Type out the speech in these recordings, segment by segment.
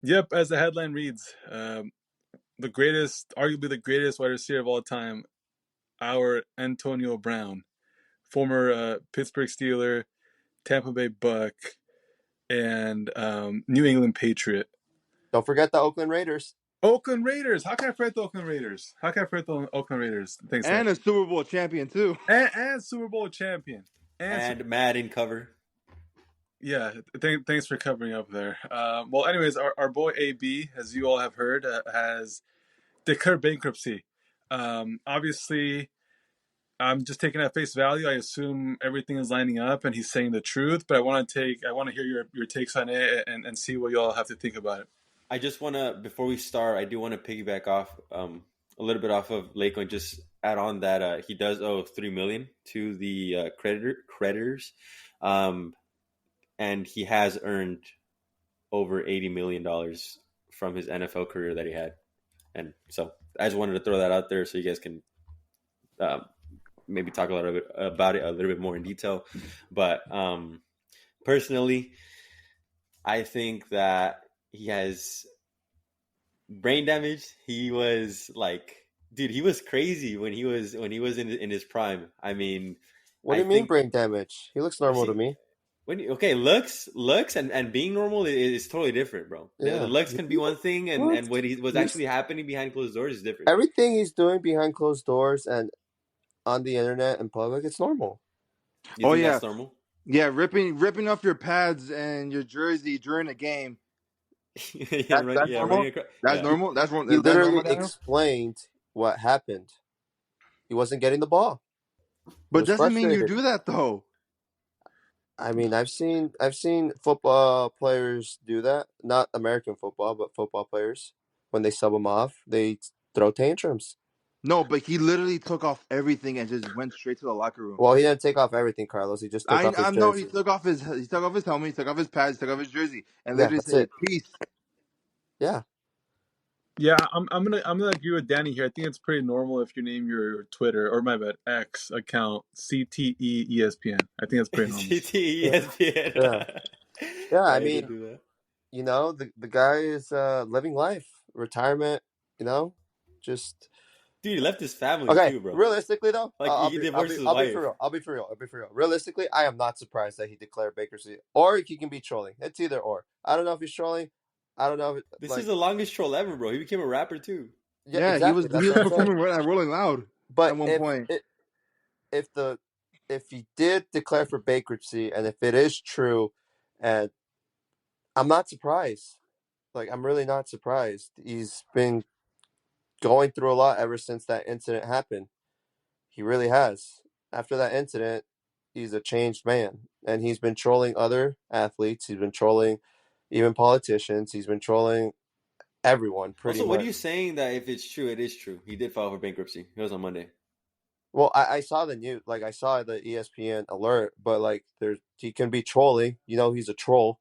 Yep, as the headline reads, arguably the greatest wide receiver of all time, our Antonio Brown, former Pittsburgh Steeler, Tampa Bay Buck, and New England Patriot. Don't forget the Oakland Raiders. Oakland Raiders. How can I forget the Oakland Raiders? How can I forget the Oakland Raiders? Thanks, Zach. And a Super Bowl champion too. And Super Bowl champion. And Madden cover. Yeah, thanks for covering up there. Well, anyways, our boy AB, as you all have heard, has declared bankruptcy. Obviously, I'm just taking at face value. I assume everything is lining up and he's saying the truth, but I want to hear your takes on it and see what you all have to think about it. I just want to, before we start, I do want to piggyback off a little bit off of Lako and just add on that he does owe $3 million to the creditors, and he has earned over $80 million from his NFL career that he had, and so I just wanted to throw that out there so you guys can maybe talk a little bit about it a little bit more in detail. But personally, I think that he has brain damage. He was like, dude, he was crazy when he was in his prime. I mean, What do you mean brain damage? He looks normal to me. Looks and being normal is totally different, bro. Yeah. The looks can be one thing, and what was actually happening behind closed doors is different. Everything he's doing behind closed doors and on the internet and public, it's normal. You think that's normal? Yeah, ripping off your pads and your jersey during a game. That's normal. That's normal. That's he literally explained what happened. He wasn't getting the ball. But doesn't mean you do that though. I mean, I've seen football players do that. Not American football, but football players. When they sub them off, they throw tantrums. No, but he literally took off everything and just went straight to the locker room. Well, he didn't take off everything, Carlos. He just took off his jersey. No, he took off his helmet, he took off his pads, he took off his jersey, and literally said, "Peace." Yeah. Yeah, I'm gonna agree with Danny here. I think it's pretty normal if you name your Twitter or my bad X account CTE ESPN. I think that's pretty normal. CTE ESPN. Yeah. I mean, you know, the guy is living life, retirement. You know, just. Dude, he left his family too, bro. Realistically, though, like he divorced his wife. I'll be for real. Realistically, I am not surprised that he declared bankruptcy, or he can be trolling. It's either or. I don't know if he's trolling. I don't know. This is the longest troll ever, bro. He became a rapper too. Yeah, exactly. he was performing at Rolling Loud. But at one point, if he did declare for bankruptcy, and if it is true, and I'm not surprised. Like, I'm really not surprised. He's been going through a lot ever since that incident happened. He really has. After that incident, he's a changed man. And he's been trolling other athletes. He's been trolling even politicians. He's been trolling everyone pretty much. What are you saying that if it's true, it is true? He did file for bankruptcy. It was on Monday. Well, I saw the news. Like, I saw the ESPN alert. But, like, he can be trolling. You know, he's a troll.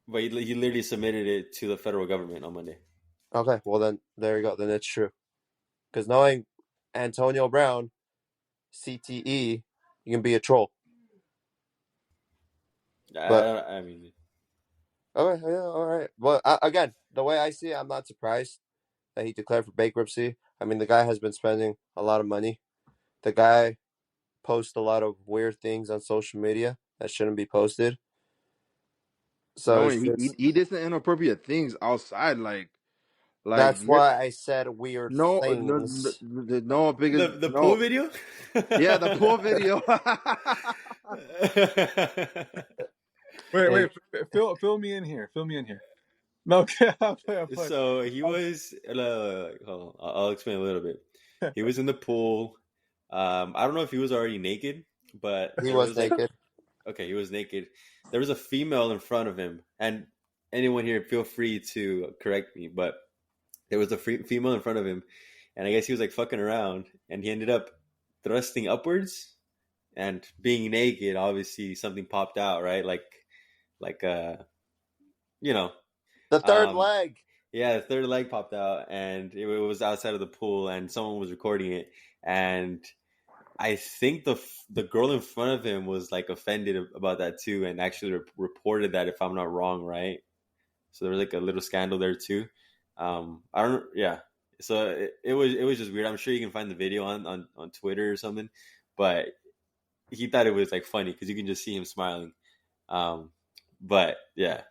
But he literally submitted it to the federal government on Monday. Okay, well then there you go. Then it's true. Because knowing Antonio Brown, CTE, you can be a troll. I mean, okay, yeah, all right. Well, again, the way I see it, I'm not surprised that he declared for bankruptcy. I mean, the guy has been spending a lot of money. The guy posts a lot of weird things on social media that shouldn't be posted. So he did some inappropriate things outside, like that's why I said weird things. The pool video? Yeah, the pool video. Wait, fill me in here. No, so he was. I'll explain a little bit. He was in the pool. I don't know if he was already naked, but he was naked. Okay, he was naked. There was a female in front of him, and anyone here, feel free to correct me, but there was a female in front of him, and I guess he was like fucking around, and he ended up thrusting upwards, and being naked, obviously something popped out, right? Like you know, the third leg. Yeah, the third leg popped out, and it was outside of the pool, and someone was recording it, and I think the girl in front of him was like offended about that too, and actually reported that, if I'm not wrong, right? So there was like a little scandal there too. I don't. Yeah. So it was just weird. I'm sure you can find the video on Twitter or something, but he thought it was like funny because you can just see him smiling. Um, but yeah,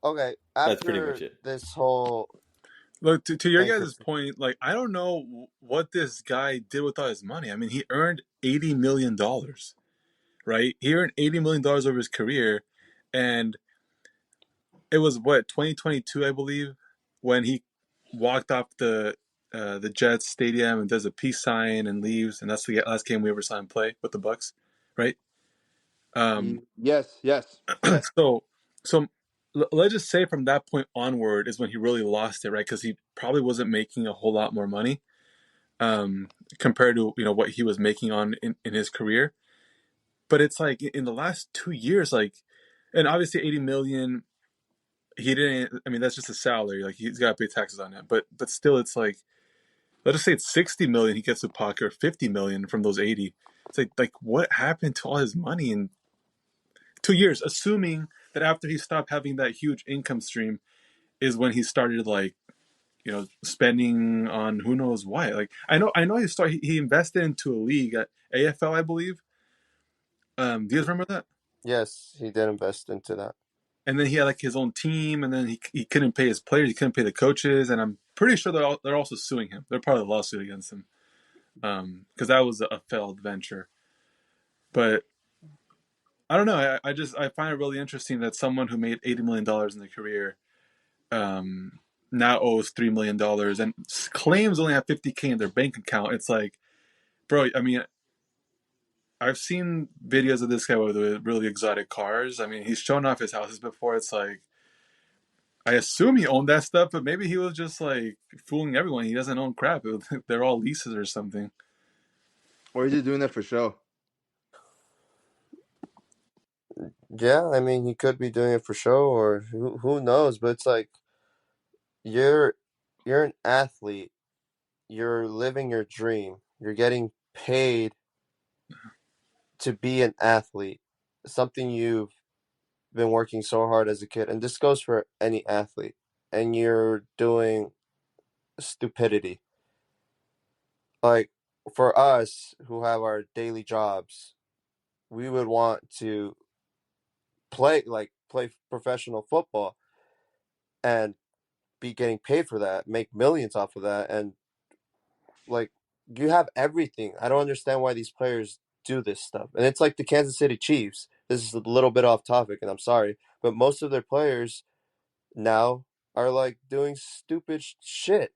Okay, that's pretty much after it. this whole Look, to your guys' bankruptcy, point, like I don't know what this guy did with all his money. I mean, he earned $80 million, right? He earned $80 million over his career, and it was what 2022, I believe, when he walked off the Jets stadium and does a peace sign and leaves, and that's the last game we ever saw him play with the Bucks, right? Um, Yes, yes. so so let's just say from that point onward is when he really lost it, right? Because he probably wasn't making a whole lot more money um, compared to what he was making in his career. But it's like in the last 2 years, like, and obviously 80 million, he didn't. I mean, that's just a salary. Like he's got to pay taxes on that. But still, it's like let's just say it's 60 million he gets to pocket, or 50 million from those 80. It's like what happened to all his money in 2 years? Assuming that after he stopped having that huge income stream is when he started like spending on who knows what. Like I know he invested into a league at AFL, I believe. Do you guys remember that? yes, he did invest into that. And then he had like his own team, and then he couldn't pay his players, he couldn't pay the coaches, and I'm pretty sure they're also suing him. They're part of the lawsuit against him because that was a failed venture. But I don't know. I find it really interesting that someone who made $80 million in their career now owes $3 million and claims only have 50K in their bank account. It's like, bro. I mean, I've seen videos of this guy with really exotic cars. I mean, he's shown off his houses before. It's like I assume he owned that stuff, but maybe he was just like fooling everyone. He doesn't own crap. They're all leases or something. Or is he doing that for show? Yeah, I mean, he could be doing it for show, or who knows? But it's like you're you're an athlete. You're living your dream. You're getting paid to be an athlete. Something you've been working so hard as a kid, and this goes for any athlete. And you're doing stupidity. Like for us who have our daily jobs, we would want to play professional football and be getting paid for that, make millions off of that, and like you have everything. I don't understand why these players do this stuff. And it's like the Kansas City Chiefs. This is a little bit off topic, and I'm sorry, but most of their players now are like doing stupid shit,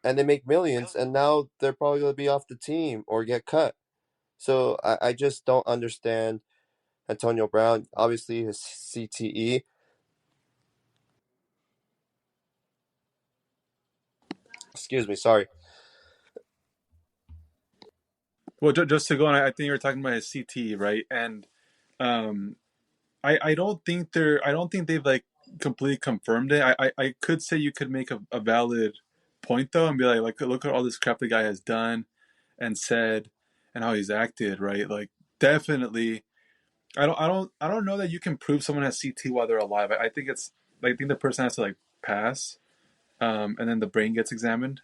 and they make millions, and now they're probably going to be off the team or get cut. So I just don't understand Antonio Brown. Obviously, his CTE. Excuse me, sorry. Well, just to go on, I think you were talking about his CT, right? And um, I don't think they've like completely confirmed it. I could say you could make a valid point though, and be like, look at all this crap the guy has done and said, and how he's acted, right? Like definitely I don't know that you can prove someone has CT while they're alive. I think it's like I think the person has to like pass, and then the brain gets examined.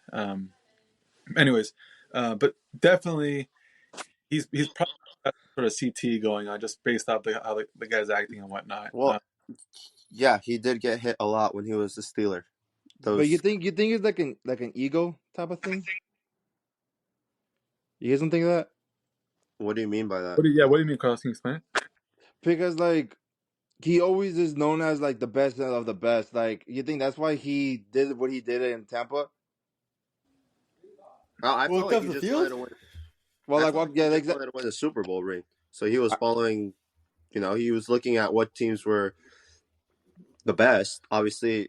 Anyways, but definitely he's probably got sort of CT going on just based off how the guy's acting and whatnot. Well, yeah, he did get hit a lot when he was a Steeler. But you Those. think it's like an ego type of thing? You guys don't think of that? What do you mean by that? What do you mean, Carlos? Can you explain it? Because like he always is known as like the best of the best. Like you think that's why he did what he did in Tampa? I felt Walk like off he the just wanted field. to win. Well, I like felt what? like he Yeah, like just wanted to win the Super Bowl ring. So he was following. He was looking at what teams were the best. Obviously,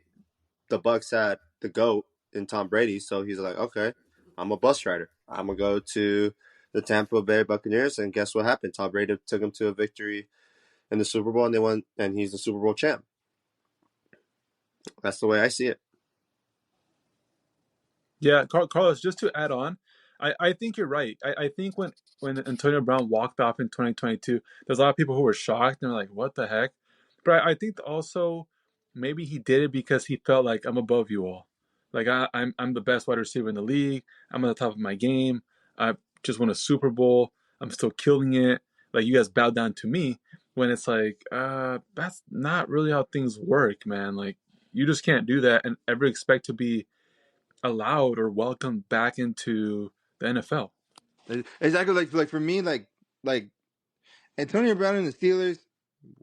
the Bucks had the GOAT in Tom Brady. So he's like, okay, I'm a bus rider. I'm gonna go to the Tampa Bay Buccaneers, and guess what happened? Tom Brady took him to a victory in the Super Bowl, and they won, and he's the Super Bowl champ. That's the way I see it. Yeah, Carlos. Just to add on, I think you're right. I think when Antonio Brown walked off in 2022, there's a lot of people who were shocked and they're like, "What the heck?" But I think also maybe he did it because he felt like I'm above you all. Like I'm the best wide receiver in the league. I'm at the top of my game. I just won a Super Bowl. I'm still killing it. Like you guys bow down to me. When it's like, that's not really how things work, man. Like you just can't do that and ever expect to be allowed or welcomed back into the NFL. Exactly. Like for me, like Antonio Brown and the Steelers,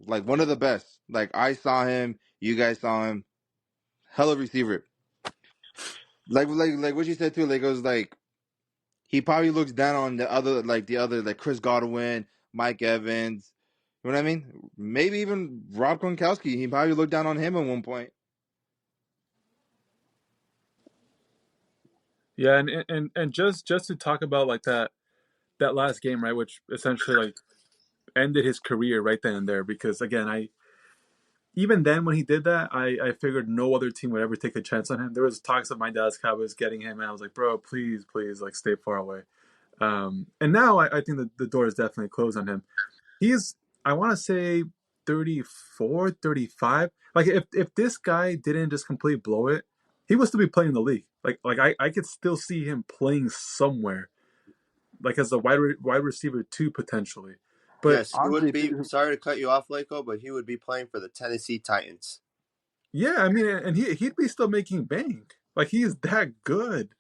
like one of the best. Like I saw him, you guys saw him, hell of a receiver. Like what you said too. Like it was like he probably looks down on the other like Chris Godwin, Mike Evans. You know what I mean? Maybe even Rob Gronkowski. He probably looked down on him at one point. Yeah, and just to talk about like that last game, right, which essentially like ended his career right then and there. Because again, I even then when he did that, I figured no other team would ever take a chance on him. There was talks of my Dallas Cowboys getting him, and I was like, bro, please, like stay far away. And now I think that the door is definitely closed on him. He's I want to say 34, 35. Like if this guy didn't just completely blow it, he would still be playing in the league. I could still see him playing somewhere, like as a wide receiver too potentially. But Yes, he would Honestly, be. Sorry to cut you off, Lako, but he would be playing for the Tennessee Titans. yeah, I mean, and he'd be still making bank. Like he's that good.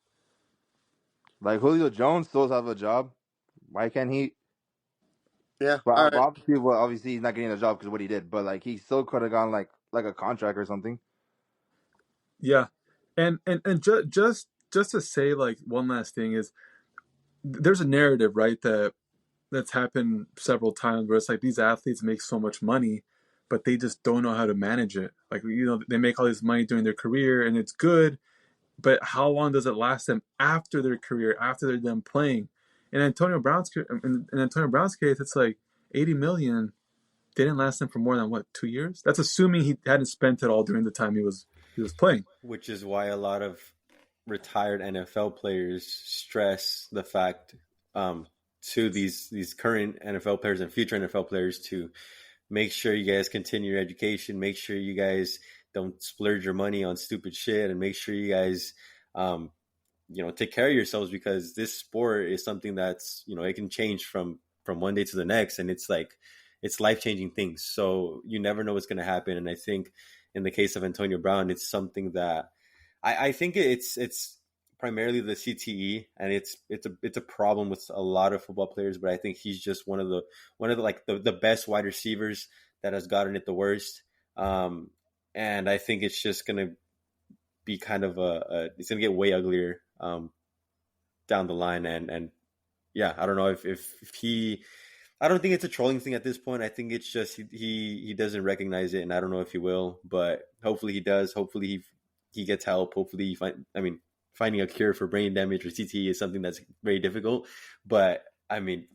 like Julio Jones still have a job. Why can't he? Yeah. But All right. obviously he's not getting a job because of what he did. But like he still could have gone like a contract or something. Yeah, and just to say like one last thing is there's a narrative right that's happened several times where it's like these athletes make so much money, but they just don't know how to manage it. Like they make all this money during their career and it's good, but how long does it last them after their career, after they're done playing? In Antonio Brown's case, it's like 80 million didn't last him for more than what 2 years. That's assuming he hadn't spent it all during the time he was playing. Which is why a lot of retired NFL players stress the fact to these current NFL players and future NFL players to make sure you guys continue your education, make sure you guys don't splurge your money on stupid shit, and make sure you guys take care of yourselves, because this sport is something that's it can change from one day to the next, and it's life-changing things, so you never know what's going to happen. And I think in the case of Antonio Brown, it's something that I think it's primarily the CTE, and it's a problem with a lot of football players. But I think he's just one of the like the best wide receivers that has gotten it the worst. And I think it's just gonna be kind of it's gonna get way uglier down the line. And yeah, I don't know if he. I don't think it's a trolling thing at this point. I think it's just he doesn't recognize it, and I don't know if he will, but hopefully he does. Hopefully he gets help. Hopefully finding a cure for brain damage or CTE is something that's very difficult. But I mean,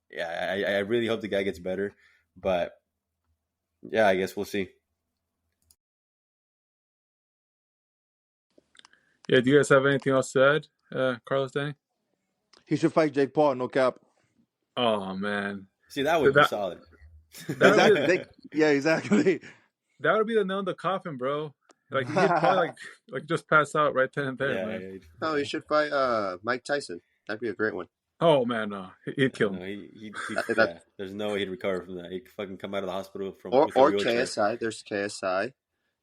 yeah, I really hope the guy gets better. But yeah, I guess we'll see. Yeah, do you guys have anything else to add, Carlos, Danny? He should fight Jake Paul, no cap. Oh man, See, that would be that solid. that would be Exactly. Yeah, exactly. that would be the nail in the coffin, bro. Like he'd probably like just pass out right then and there, Yeah, man. Oh, he should fight Mike Tyson. That'd be a great one. Oh man, no, he'd kill no, him. yeah. There's no way he'd recover from that. He'd fucking come out of the hospital Or with a or wheelchair. KSI. There's KSI.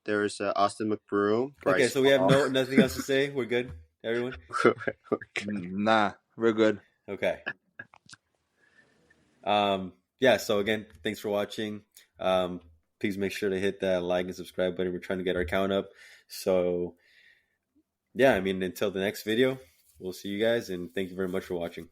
There's Austin McBroom. Okay, Bryce so we have Hall. nothing else to say. We're good, everyone. Nah, we're good. Okay. Yeah, so again, thanks for watching. Please make sure to hit that like and subscribe button. We're trying to get our count up. So yeah, I mean, until the next video, we'll see you guys, and thank you very much for watching.